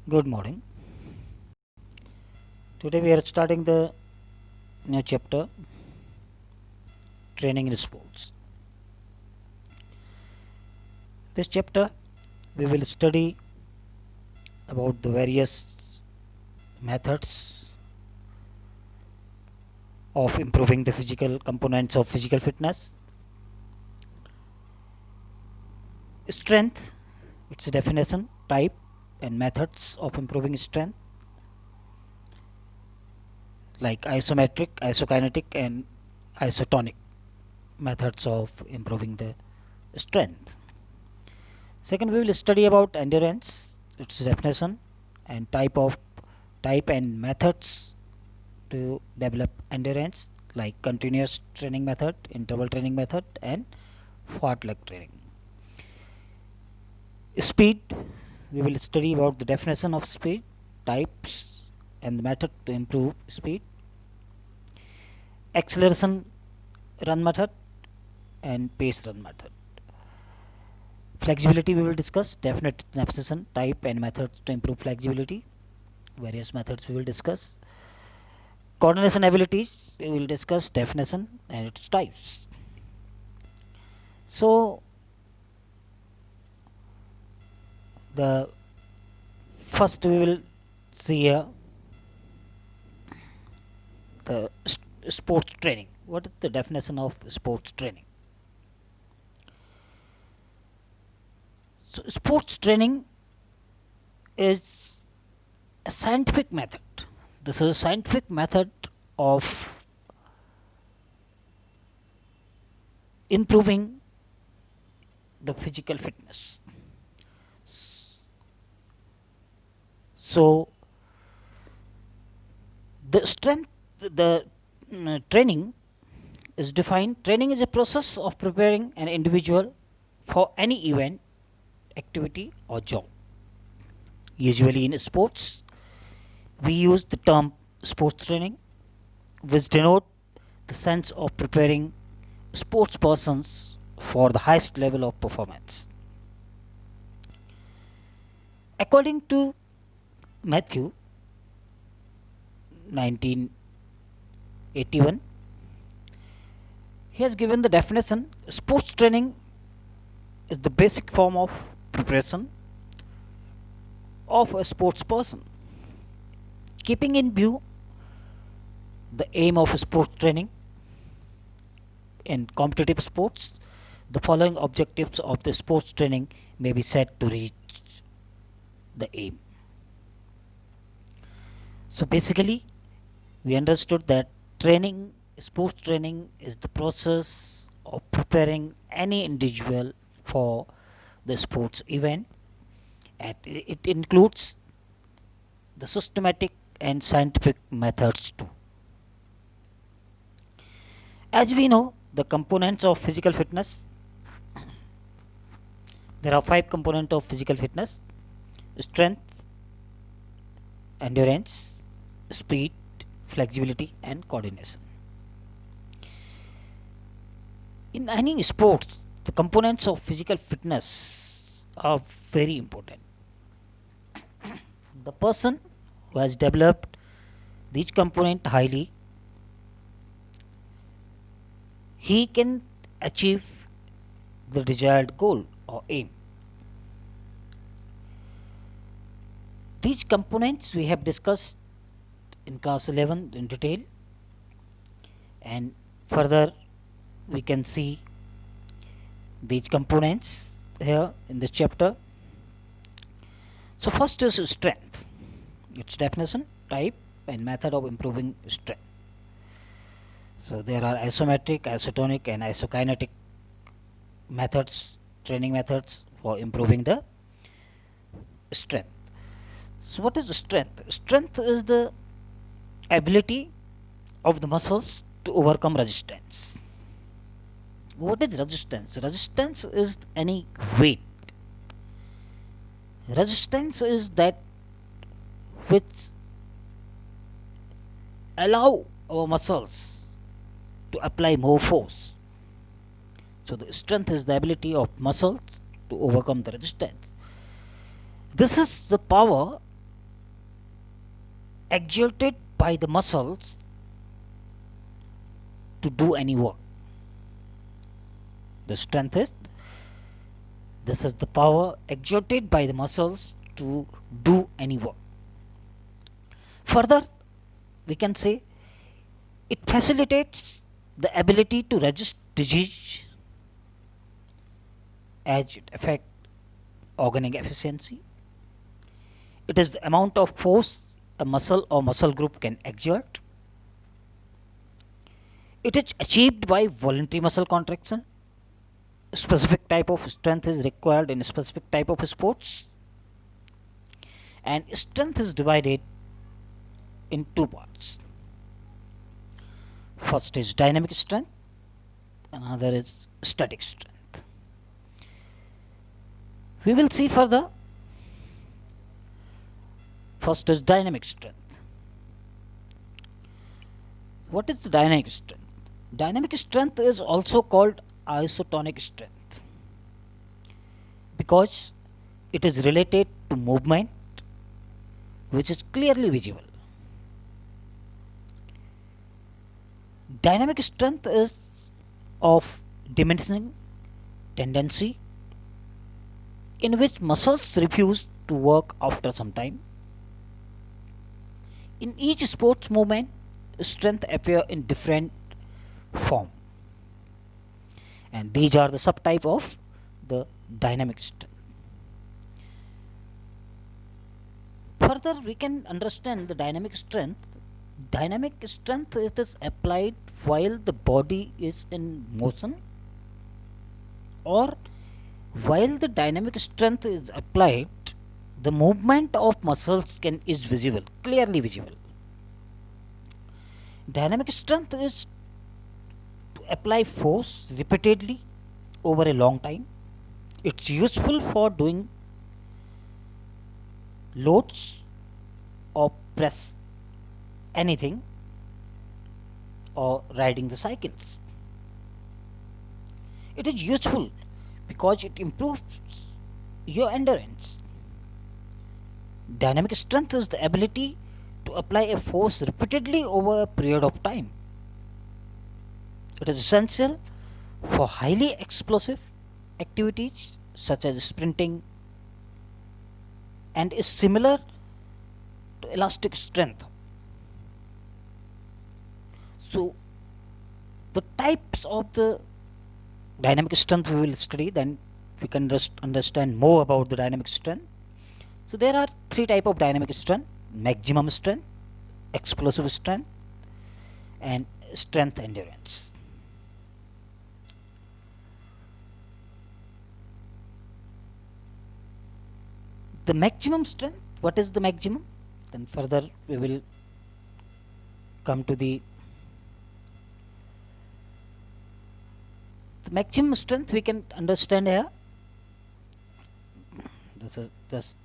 Good morning. Today we are starting the new chapter, training in sports. This chapter we will study about the various methods of improving the physical components of physical fitness. Strength, its definition, type and methods of improving strength like isometric, isokinetic and isotonic methods of improving the strength. Second, we will study about endurance, its definition and type and methods to develop endurance like continuous training method, interval training method and fartlek training. Speed, we will study about the definition of speed, types and the method to improve speed. Acceleration run method and pace run method. Flexibility we will discuss, definite definition, type and methods to improve flexibility. Various methods we will discuss. Coordination abilities we will discuss, definition and its types. So the first we will see here the sports training. What is the definition of sports training? So sports training is a scientific method. This is a scientific method of improving the physical fitness. So the training is defined. Training is a process of preparing an individual for any event, activity or job. Usually in sports, we use the term sports training, which denote the sense of preparing sports persons for the highest level of performance. According to Matthew 1981, he has given the definition: sports training is the basic form of preparation of a sports person. Keeping in view the aim of sports training in competitive sports, the following objectives of the sports training may be set to reach the aim. So basically, we understood that sports training is the process of preparing any individual for the sports event, and it includes the systematic and scientific methods too. As we know, the components of physical fitness, there are 5 components of physical fitness: strength, endurance, speed, flexibility and coordination. In any sports, the components of physical fitness are very important. The person who has developed these components highly, he can achieve the desired goal or aim. These components we have discussed in class 11 in detail, and further we can see these components here in this chapter. So first is strength, its definition, type and method of improving strength. So there are isometric, isotonic and isokinetic methods, training methods for improving the strength. So what is strength? Strength is the ability of the muscles to overcome resistance. What is resistance? Resistance is any weight. Resistance is that which allow our muscles to apply more force. So the strength is the ability of muscles to overcome the resistance. This is the power exerted by the muscles to do any work. The strength is, this is the power exerted by the muscles to do any work. Further, we can say it facilitates the ability to resist disease as it affects organic efficiency. It is the amount of force a muscle or muscle group can exert. It is achieved by voluntary muscle contraction. A specific type of strength is required in a specific type of sports, and strength is divided in two parts. First is dynamic strength, another is static strength. We will see further. First is dynamic strength. What is the dynamic strength? Dynamic strength is also called isotonic strength because it is related to movement which is clearly visible. Dynamic strength is of diminishing tendency in which muscles refuse to work after some time. In each sports movement, strength appear in different form, and these are the subtype of the dynamic strength. Further, we can understand the dynamic strength. Dynamic strength, it is applied while the body is in motion, or while the dynamic strength is applied, the movement of muscles is visible, clearly visible. Dynamic strength is to apply force repeatedly over a long time. It's useful for doing loads or press anything or riding the cycles. It is useful because it improves your endurance. Dynamic strength is the ability to apply a force repeatedly over a period of time. It is essential for highly explosive activities such as sprinting and is similar to elastic strength. So, the types of the dynamic strength we will study, then we can just understand more about the dynamic strength. So, there are three types of dynamic strength: maximum strength, explosive strength, and strength endurance. The maximum strength, what is the maximum? Then further we will come to the maximum strength. We can understand here. This is just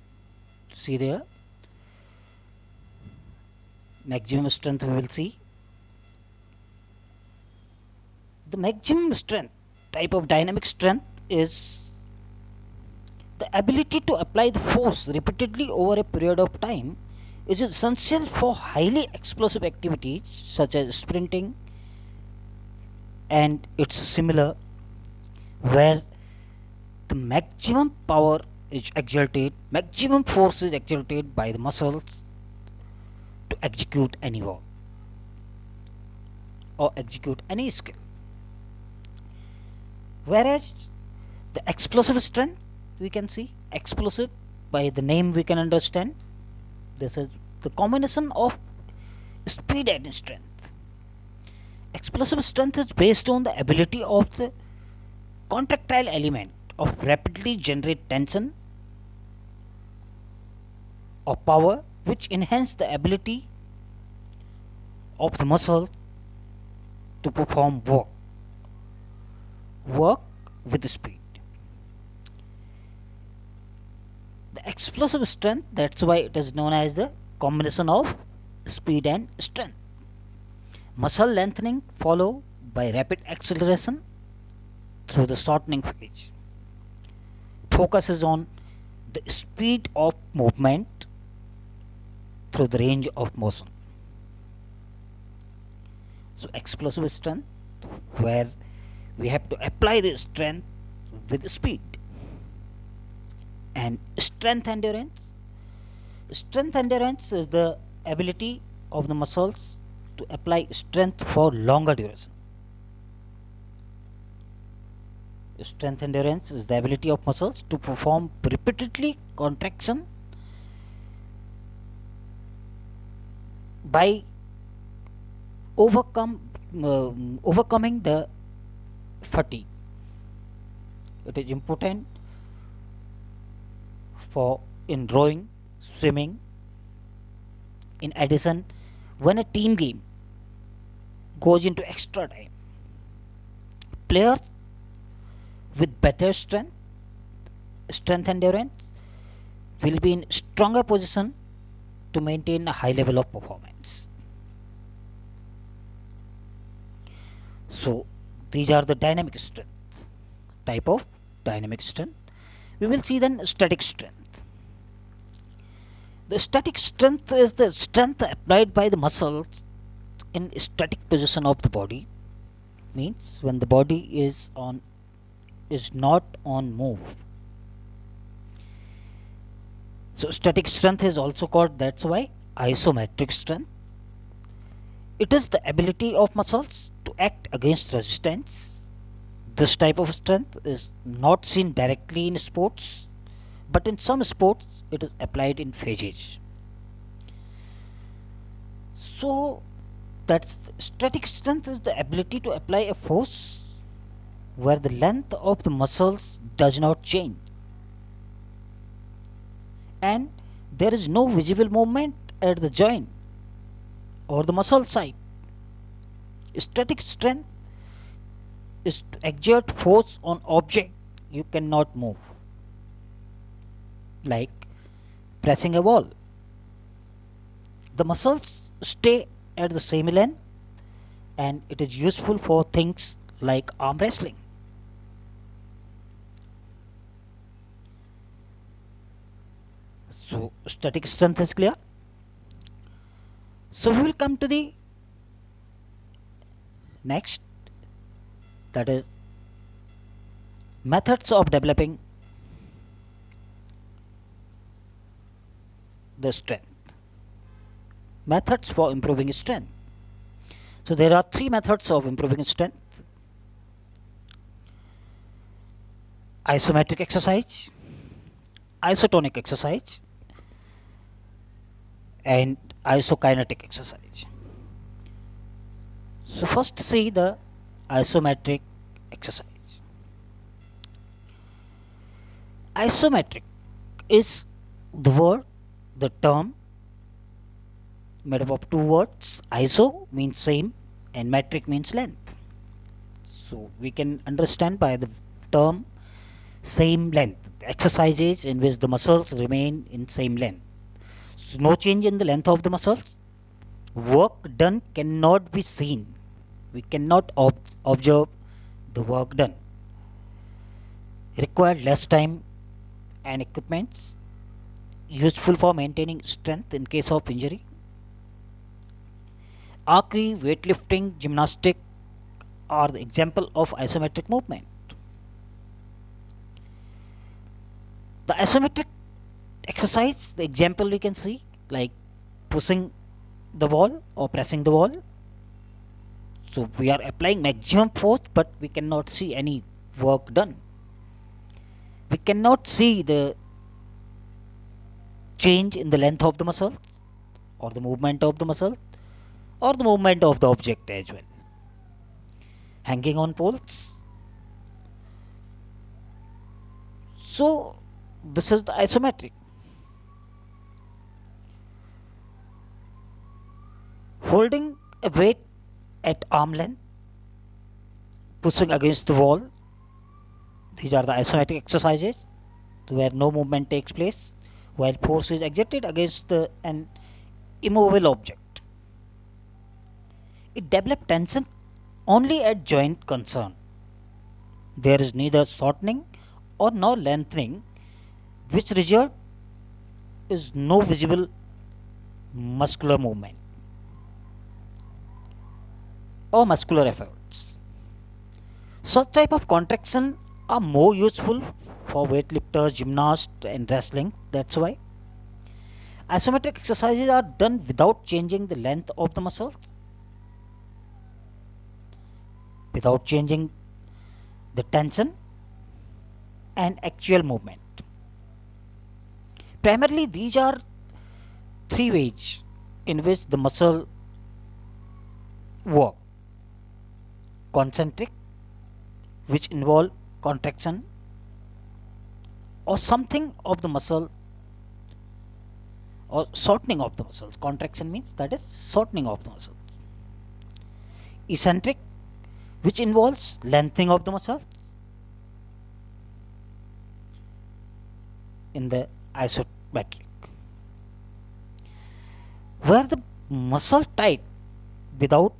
see there. Maximum strength we will see. The maximum strength type of dynamic strength is the ability to apply the force repeatedly over a period of time is essential for highly explosive activities such as sprinting, and it's similar where the maximum power is exerted, maximum force is exerted by the muscles to execute any work or execute any skill. Whereas the explosive strength, we can see explosive by the name we can understand. This is the combination of speed and strength. Explosive strength is based on the ability of the contractile element of rapidly generate tension or power which enhance the ability of the muscle to perform work with speed. The explosive strength, that's why it is known as the combination of speed and strength. Muscle lengthening followed by rapid acceleration through the shortening phase. Focuses on the speed of movement through the range of motion. So explosive strength, where we have to apply the strength with speed. And strength endurance is the ability of the muscles to apply strength for longer duration. Strength endurance is the ability of muscles to perform repeatedly contraction by overcome overcoming the fatigue. It is important for in rowing, swimming. In addition, when a team game goes into extra time, players with better strength endurance will be in stronger position to maintain a high level of performance. So these are the dynamic strength, type of dynamic strength. We will see then static strength. The static strength is the strength applied by the muscles in static position of the body. Means when the body is not on move. So static strength is also called, that's why, isometric strength. It is the ability of muscles to act against resistance. This type of strength is not seen directly in sports, but in some sports it is applied in phases. So that's static strength is the ability to apply a force where the length of the muscles does not change and there is no visible movement at the joint or the muscle side. Static strength is to exert force on object you cannot move, like pressing a wall. The muscles stay at the same length and it is useful for things like arm wrestling. So static strength is clear. So we will come to the next, that is methods of developing the strength. Methods for improving strength. So there are three methods of improving strength: isometric exercise, isotonic exercise, and isokinetic exercise. So first see the isometric exercise. Isometric is the term made up of two words. Iso means same and metric means length. So we can understand by the term same length, exercises in which the muscles remain in same length. So no change in the length of the muscles. Work done cannot be seen. We cannot observe the work done. Require less time and equipments. Useful for maintaining strength in case of injury. Archery, weightlifting, gymnastic are the example of isometric movement. The isometric exercise, the example we can see, like pushing the wall or pressing the wall. So we are applying maximum force, but we cannot see any work done. We cannot see the change in the length of the muscle or the movement of the muscle or the movement of the object as well. Hanging on poles. So this is the isometric. Holding a weight at arm length, pushing against the wall. These are the isometric exercises where no movement takes place while force is exerted against an immovable object. It develops tension only at joint concern. There is neither shortening or nor lengthening, which result is no visible muscular movement or muscular efforts. Such type of contraction are more useful for weightlifters, gymnasts and wrestling. That's why isometric exercises are done without changing the length of the muscles, without changing the tension and actual movement. Primarily, these are three ways in which the muscle work: concentric, which involve contraction or something of the muscle, or shortening of the muscles. Contraction means that is shortening of the muscles. Eccentric, which involves lengthening of the muscle in the isometric, where the muscle tight without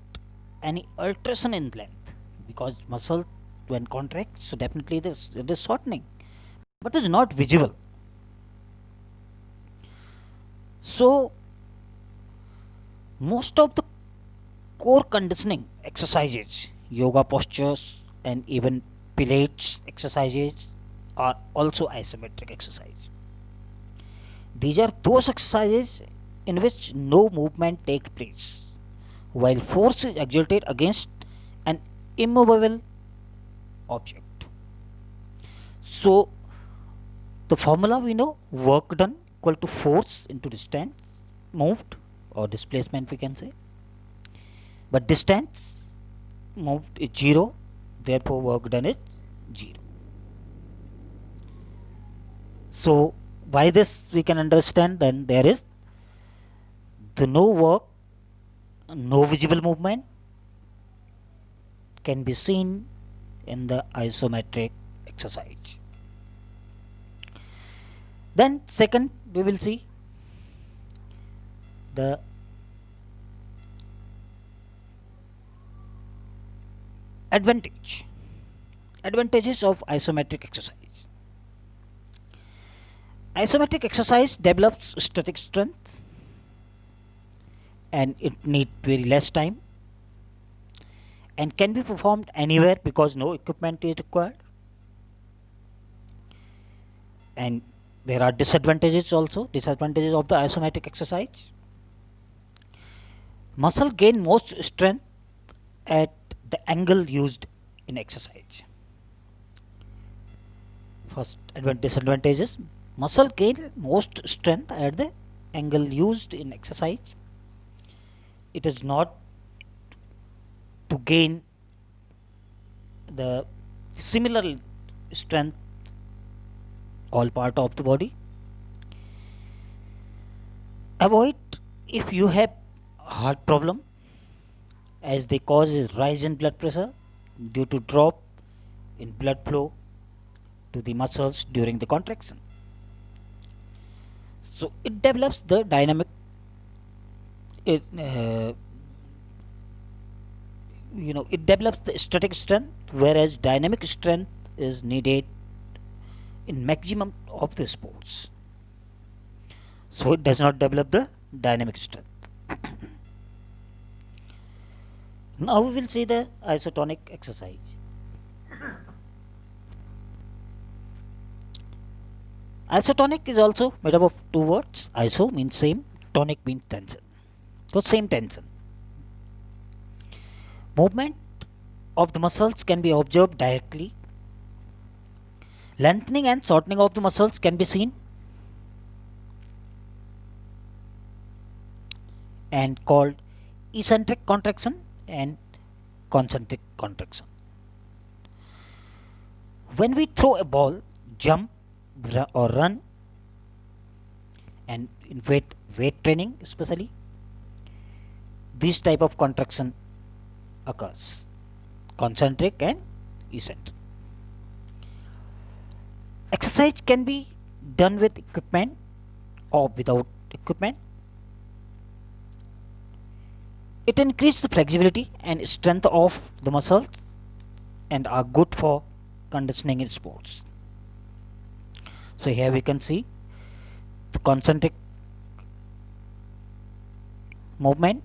any alteration in length, because muscle when contracts, so definitely it is shortening, but it is not visible. So most of the core conditioning exercises, yoga postures and even Pilates exercises are also isometric exercise. These are those exercises in which no movement takes place, while force is exerted against an immovable object. So the formula we know: work done equal to force into distance moved, or displacement we can say. But distance moved is 0, therefore work done is 0. So by this we can understand then there is the no work, no visible movement can be seen in the isometric exercise. Then second we will see the advantages of isometric exercise. Isometric exercise develops static strength and it needs very less time and can be performed anywhere because no equipment is required. And there are disadvantages also, disadvantages of the isometric exercise. Muscle gain most strength at the angle used in exercise. First disadvantages: muscle gain most strength at the angle used in exercise. It is not to gain the similar strength all part of the body. Avoid if you have heart problem, as they cause a rise in blood pressure due to drop in blood flow to the muscles during the contraction. So it develops the dynamic, it it develops the static strength, whereas dynamic strength is needed in maximum of the sports. So it does not develop the dynamic strength. Now we will see the isotonic exercise. Isotonic is also made up of two words. Iso means same, tonic means tension. So same tension. Movement of the muscles can be observed directly. Lengthening and shortening of the muscles can be seen and called eccentric contraction and concentric contraction. When we throw a ball, jump or run, and in weight training especially, this type of contraction occurs: concentric and eccentric. Exercise can be done with equipment or without equipment. It increases the flexibility and strength of the muscles and are good for conditioning in sports. So here we can see the concentric movement,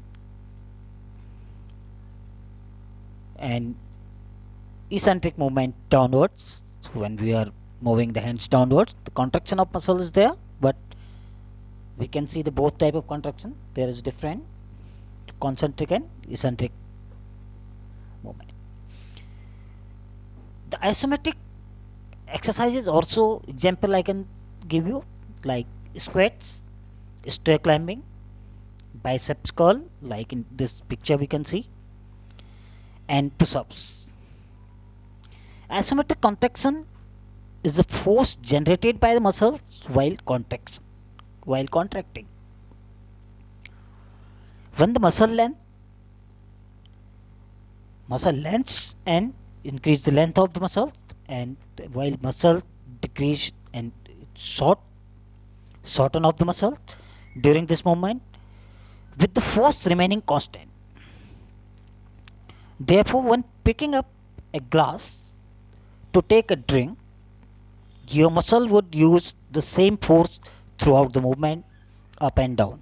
and eccentric movement downwards. When we are moving the hands downwards, the contraction of muscle is there, but we can see the both type of contraction. There is different concentric and eccentric movement. The isometric exercises also example I can give you, like squats, stair climbing, biceps curl, like in this picture we can see, and push-ups. Isometric contraction is the force generated by the muscles while contracting. When the muscle lengths and increase the length of the muscle, and while muscle decrease and shorten of the muscle during this movement, with the force remaining constant. Therefore, when picking up a glass to take a drink, your muscle would use the same force throughout the movement up and down.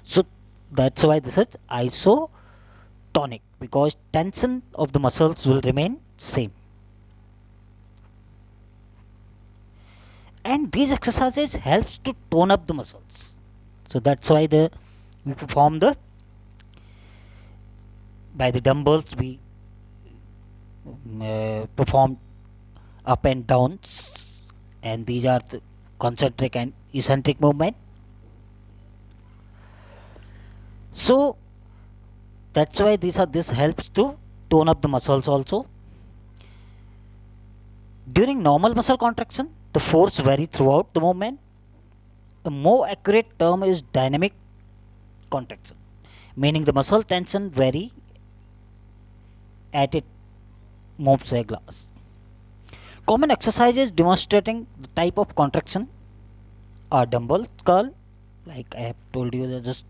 So that's why this is isotonic, because tension of the muscles will remain same. And these exercises helps to tone up the muscles. So that's why we perform by the dumbbells we perform up and downs, and these are the concentric and eccentric movement. So that's why this helps to tone up the muscles also. During normal muscle contraction, the force vary throughout the movement. A more accurate term is dynamic contraction, meaning the muscle tension vary at it moves a glass. Common exercises demonstrating the type of contraction are dumbbell curl, like I have told you just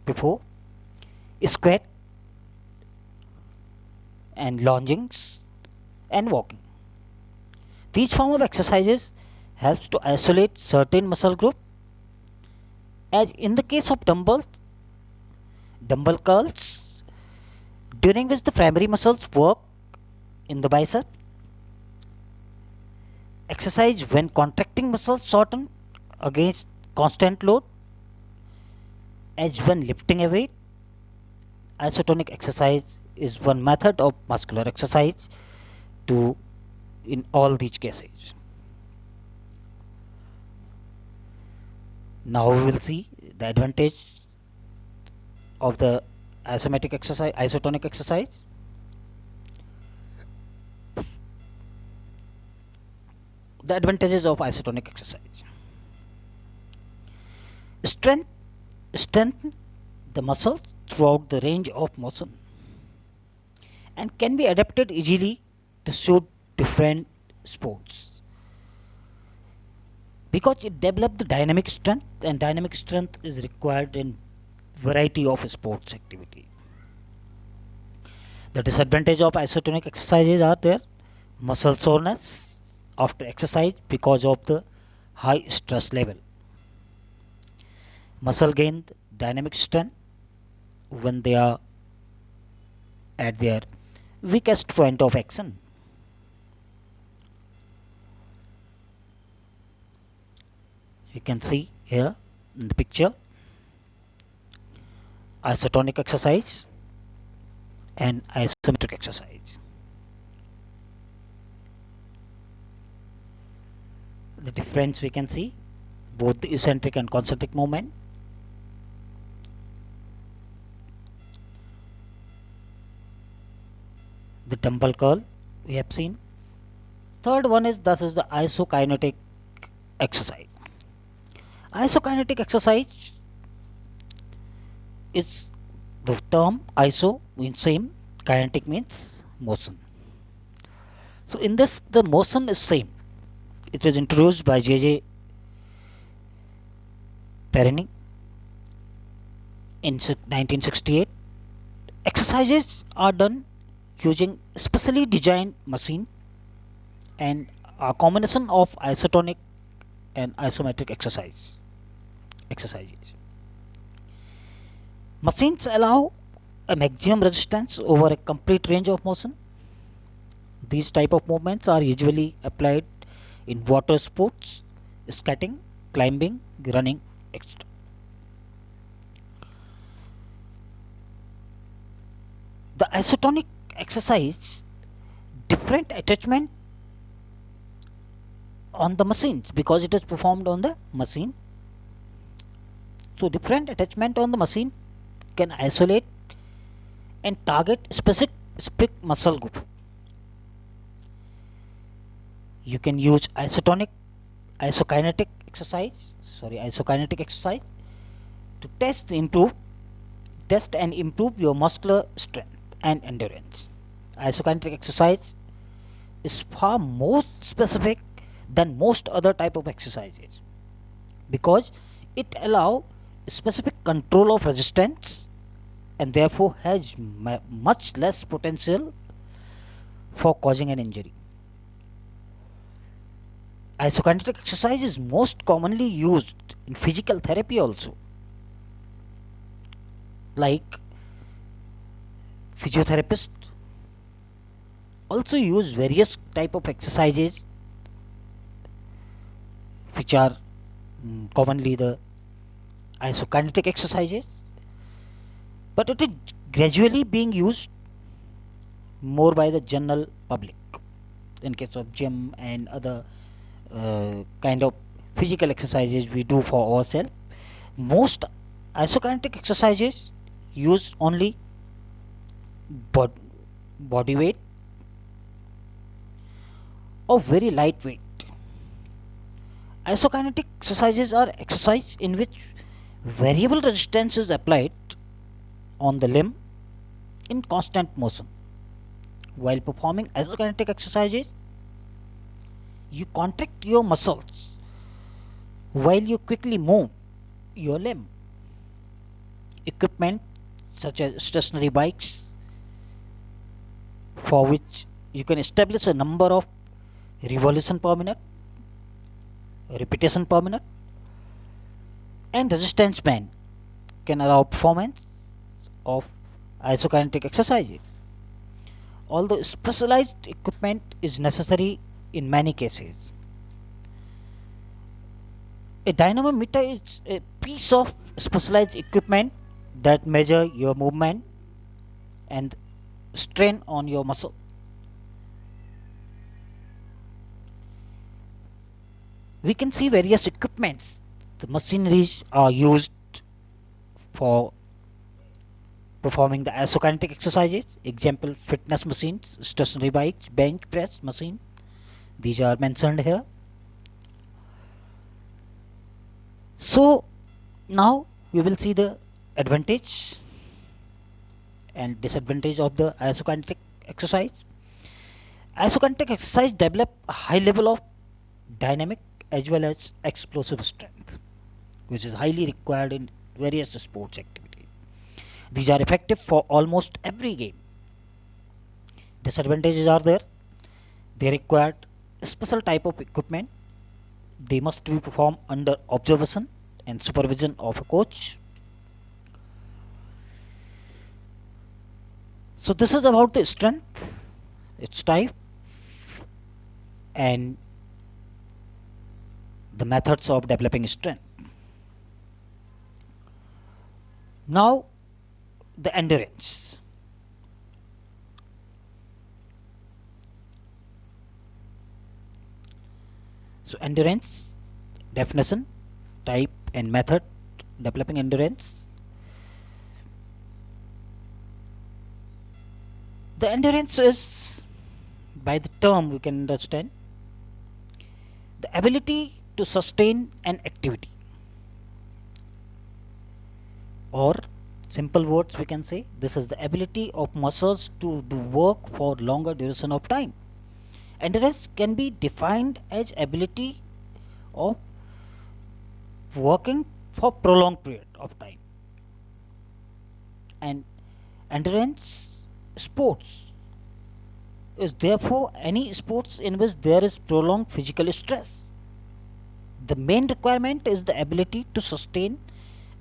before, squat and lungings and walking. These form of exercises helps to isolate certain muscle group, as in the case of dumbbell curls, during which the primary muscles work in the bicep. Exercise when contracting muscles shorten against constant load, as when lifting a weight. Isotonic exercise is one method of muscular exercise to in all these cases. Now we will see the advantage of the isotonic exercise. The advantages of isotonic exercise: strengthen the muscles throughout the range of motion, and can be adapted easily to suit different sports, because it develops the dynamic strength, and dynamic strength is required in variety of sports activity. The disadvantage of isotonic exercises are there: muscle soreness after exercise because of the high stress level, muscle gain dynamic strength when they are at their weakest point of action. You can see here in the picture isotonic exercise and isometric exercise. The difference we can see both the eccentric and concentric movement. The dumbbell curl we have seen. Third one is this is the isokinetic exercise. Isokinetic exercise is the term iso means same, kinetic means motion. So in this the motion is same. It was introduced by J.J. Perrine in 1968. Exercises are done using specially designed machine and a combination of isotonic and isometric exercises. Machines allow a maximum resistance over a complete range of motion. These type of movements are usually applied in water sports, skating, climbing, running, etc. The isotonic exercise different attachment on the machines because it is performed on the machine. So different attachment on the machine can isolate and target specific muscle group. You can use isokinetic exercise to test and improve your muscular strength and endurance. Isokinetic exercise is far more specific than most other type of exercises because it allow specific control of resistance and therefore has much less potential for causing an injury. Isokinetic exercise is most commonly used in physical therapy also, like physiotherapists also use various type of exercises which are commonly the isokinetic exercises, but it is gradually being used more by the general public in case of gym and other kind of physical exercises we do for ourselves. Most isokinetic exercises use only bod- body weight or very light weight. Isokinetic exercises are exercises in which variable resistance is applied on the limb in constant motion. While performing isokinetic exercises, you contract your muscles while you quickly move your limb. Equipment such as stationary bikes, for which you can establish a number of revolution per minute, repetition per minute, and resistance band can allow performance of isokinetic exercises. Although specialized equipment is necessary in many cases, a dynamometer is a piece of specialized equipment that measure your movement and strain on your muscle. We can see various equipments. The machineries are used for performing the isokinetic exercises. Example: fitness machines, stationary bikes, bench press machine. These are mentioned here. So now we will see the advantage and disadvantage of the isokinetic exercise. Isokinetic exercise develop a high level of dynamic as well as explosive strength, which is highly required in various sports activities. These are effective for almost every game. Disadvantages are there. They require a special type of equipment. They must be performed under observation and supervision of a coach. So this is about the strength, its type, and the methods of developing strength. Now the endurance. So endurance definition, type and method developing endurance. The endurance is, by the term we can understand, the ability to sustain an activity, or simple words we can say this is the ability of muscles to do work for longer duration of time. Endurance can be defined as ability of working for prolonged period of time, and endurance sports is therefore any sports in which there is prolonged physical stress. The main requirement is the ability to sustain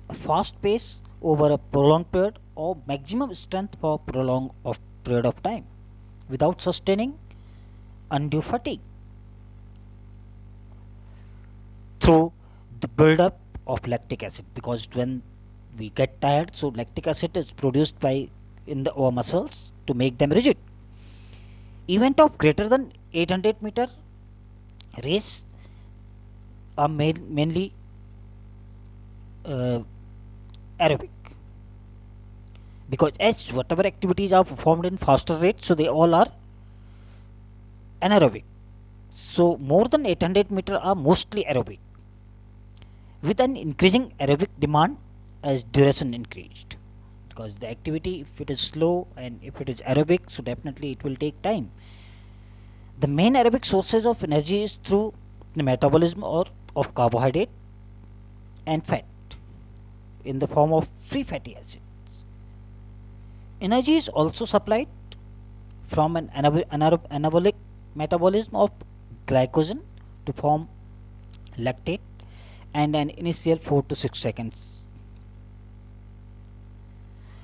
a fast pace over a prolonged period, or maximum strength for prolonged of period of time without sustaining undue fatigue through the buildup of lactic acid, because when we get tired, so lactic acid is produced by in the our muscles to make them rigid. Event of greater than 800-meter race are mainly uh, aerobic, because as whatever activities are performed in faster rate, so they all are anaerobic. So more than 800-meter are mostly aerobic, with an increasing aerobic demand as duration increased, because the activity, if it is slow and if it is aerobic, so definitely it will take time. The main aerobic sources of energy is through the metabolism or of carbohydrate and fat in the form of free fatty acids. Energy is also supplied from an anabolic metabolism of glycogen to form lactate and an initial 4 to 6 seconds.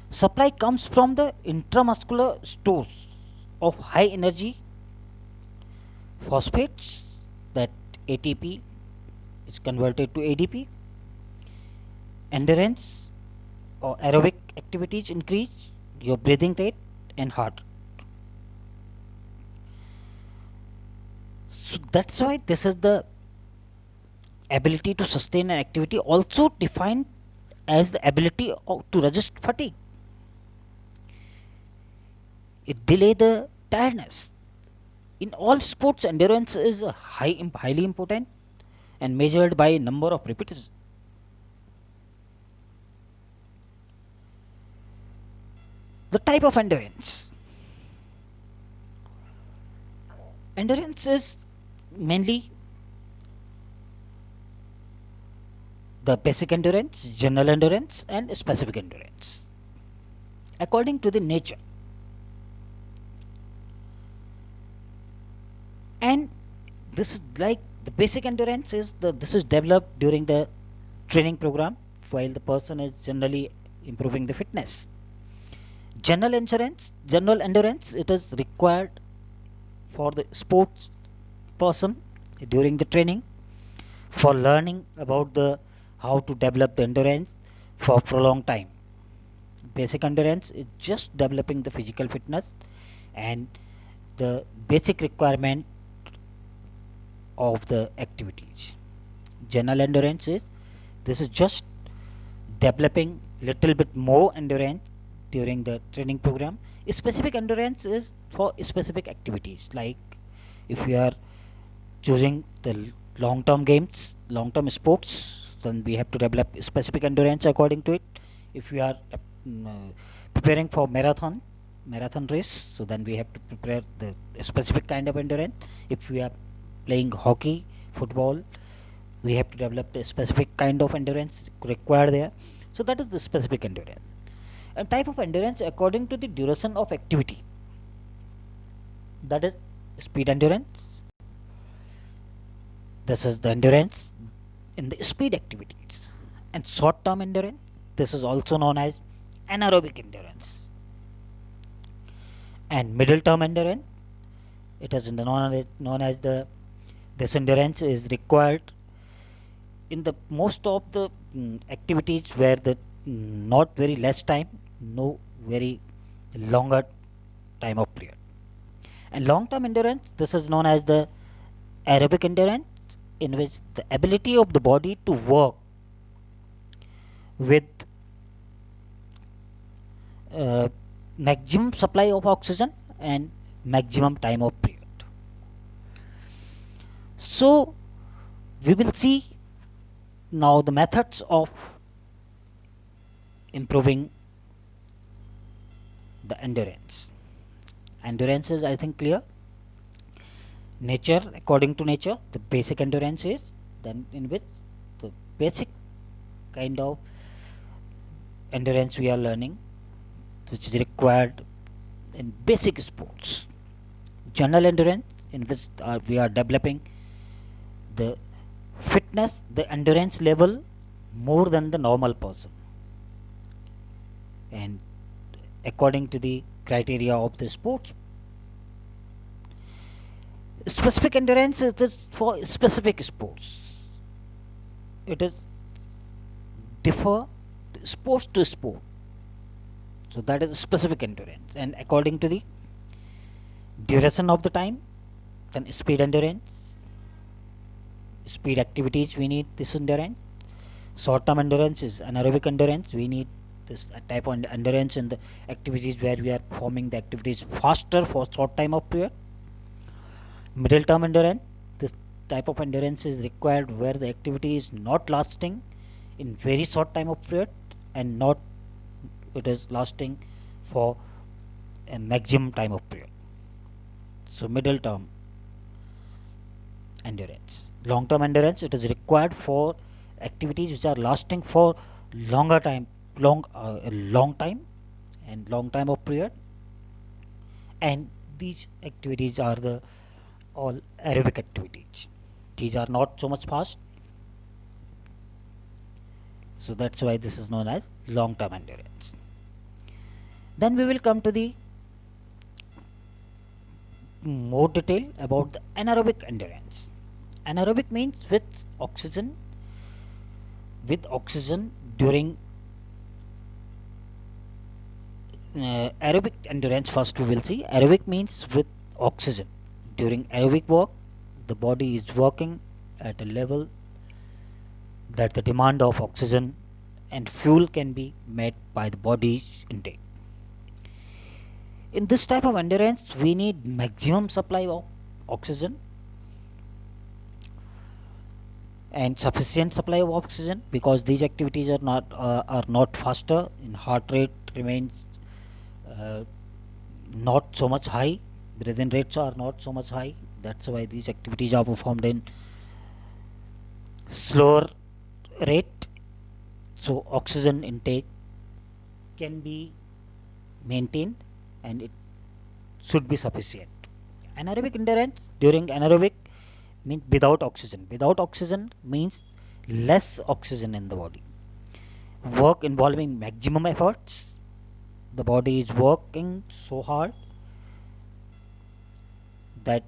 Supply comes from the intramuscular stores of high energy phosphates, that ATP is converted to ADP. Endurance or aerobic activities increase your breathing rate and heart. So that's why this is the ability to sustain an activity, also defined as the ability to resist fatigue. It delay the tiredness. In all sports, endurance is highly important and measured by number of repetitions. The type of endurance. Endurance is mainly the basic endurance, general endurance, and specific endurance. According to the nature. And this is like the basic endurance is this is developed during the training program while the person is generally improving the fitness. General endurance, it is required for the sports person during the training for learning about the how to develop the endurance for prolonged time. Basic endurance is just developing the physical fitness and the basic requirement of the activities. General endurance is this is just developing little bit more endurance during the training program. Specific endurance is for specific activities, like if you are choosing the long term games, long term sports, then we have to develop specific endurance according to it. If we are preparing for marathon race, so then we have to prepare the specific kind of endurance. If we are playing hockey, football, we have to develop the specific kind of endurance required there. So that is the specific endurance. A type of endurance according to the duration of activity, that is speed endurance. This is the endurance in the speed activities. And short term endurance, this is also known as anaerobic endurance. And middle term endurance, it is known as the this endurance is required in the most of the activities where the not very less time, no very longer time of period. And long term endurance, this is known as the aerobic endurance, in which the ability of the body to work with maximum supply of oxygen and maximum time of period. So we will see now the methods of improving the endurance. Endurance is, I think, clear. Nature, according to nature, the basic endurance is then in which the basic kind of endurance we are learning, which is required in basic sports. General endurance, in which we are developing the fitness, the endurance level more than the normal person. and according to the criteria of the sports. Specific endurance is this for specific sports. It is differ sports to sport. So that is specific endurance, and according to the duration of the time, then speed endurance, speed activities we need this endurance. Short term endurance is anaerobic endurance. We need this type of endurance in the activities where we are performing the activities faster for short time of period. Middle term endurance, this type of endurance is required where the activity is not lasting in very short time of period and not it is lasting for a maximum time of period. So middle term endurance. Long term endurance, it is required for activities which are lasting for longer time, long time and long time of period, and these activities are the all aerobic activities. These are not so much fast, so that's why this is known as long term endurance. Then we will come to the more detail about the anaerobic endurance. Anaerobic means with oxygen during aerobic endurance. First we will see aerobic means with oxygen. During aerobic work, the body is working at a level that the demand of oxygen and fuel can be met by the body's intake. In this type of endurance, we need maximum supply of oxygen and sufficient supply of oxygen, because these activities are not faster. In heart rate remains not so much high, breathing rates are not so much high. That's why these activities are performed in slower rate, so oxygen intake can be maintained and it should be sufficient. Anaerobic endurance, during anaerobic means without oxygen. Without oxygen means less oxygen in the body. Work involving maximum efforts. The body is working so hard that,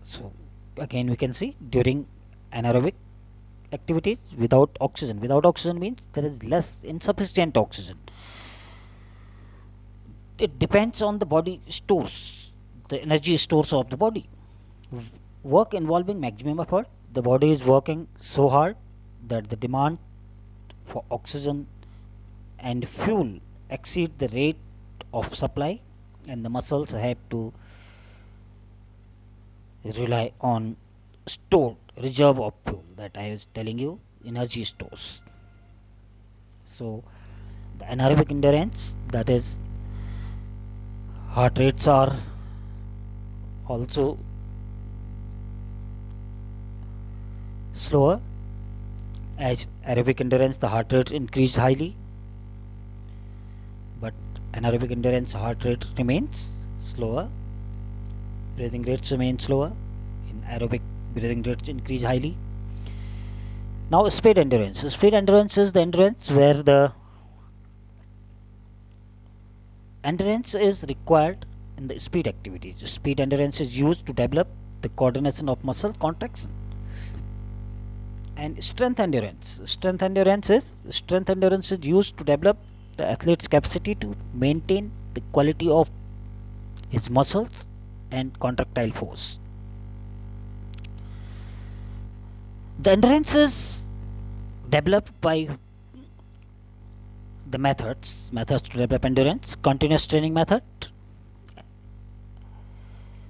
so again we can see during anaerobic activities without oxygen. Without oxygen means there is less, insufficient oxygen. It depends on the body stores, the energy stores of the body. Work involving maximum effort, the body is working so hard that the demand for oxygen and fuel exceed the rate of supply, and the muscles have to rely on stored reserve of fuel, that I was telling you, energy stores. So the anaerobic endurance, that is heart rates are also slower. As aerobic endurance, the heart rate increase highly, but anaerobic endurance heart rate remains slower, breathing rates remain slower. In aerobic, breathing rates increase highly. Now speed endurance. Speed endurance is the endurance where the endurance is required in the speed activities. Speed endurance is used to develop the coordination of muscle contraction. And strength endurance. Strength endurance is used to develop the athlete's capacity to maintain the quality of his muscles and contractile force. The endurance is developed by the methods to develop endurance: continuous training method,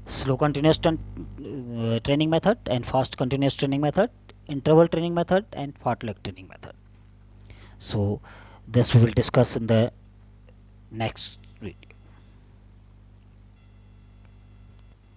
slow continuous training method, and fast continuous training method, interval training method, and fartlek training method. So this we will discuss in the next video.